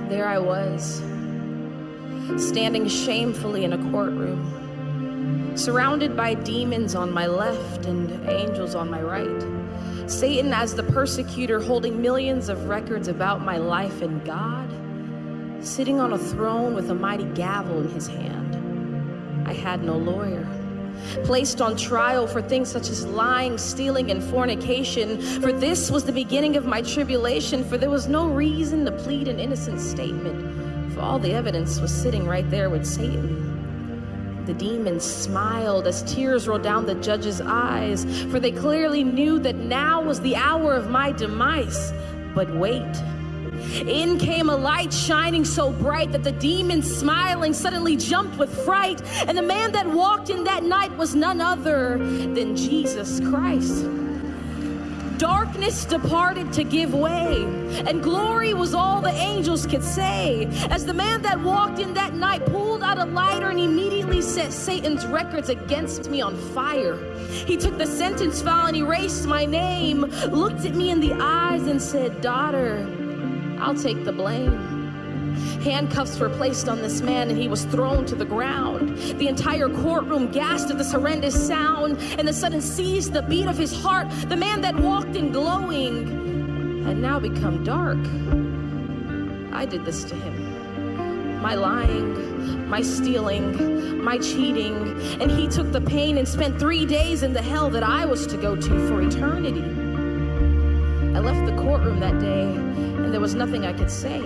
There I was, standing shamefully in a courtroom, surrounded by demons on my left and angels on my right. Satan as the persecutor, holding millions of records about my life, and God sitting on a throne with a mighty gavel in his hand. I had no lawyer. Placed on trial for things such as lying, stealing, and fornication. For this was the beginning of my tribulation, for there was no reason to plead an innocent statement, for all the evidence was sitting right there with Satan. The demons smiled as tears rolled down the judge's eyes, for they clearly knew that now was the hour of my demise. But wait. In came a light shining so bright that the demons smiling suddenly jumped with fright. And the man that walked in that night was none other than Jesus Christ. Darkness departed to give way, and glory was all the angels could say, as the man that walked in that night pulled out a lighter and immediately set Satan's records against me on fire. He took the sentence file and erased my name, looked at me in the eyes and said, "Daughter, I'll take the blame." Handcuffs were placed on this man and he was thrown to the ground. The entire courtroom gasped at this horrendous sound, and the sudden ceased the beat of his heart. The man that walked in glowing had now become dark. I did this to him. My lying, my stealing, my cheating, and he took the pain and spent 3 days in the hell that I was to go to for eternity. I left the courtroom that day, and there was nothing I could say.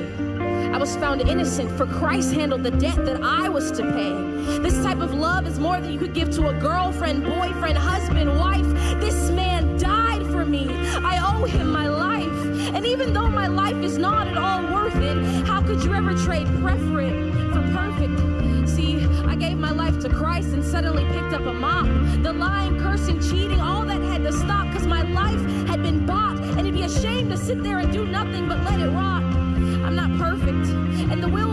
I was found innocent, for Christ handled the debt that I was to pay. This type of love is more than you could give to a girlfriend, boyfriend, husband, wife. This man died for me. I owe him my life. And even though my life is not at all worth it, how could you ever trade preference for perfect? See, I gave my life to Christ and suddenly picked up a mop. The lying, cursing, cheating, all that had to stop, because my life had been bought. And it'd be a shame to sit there and do nothing but let it rot. I'm not perfect, and the will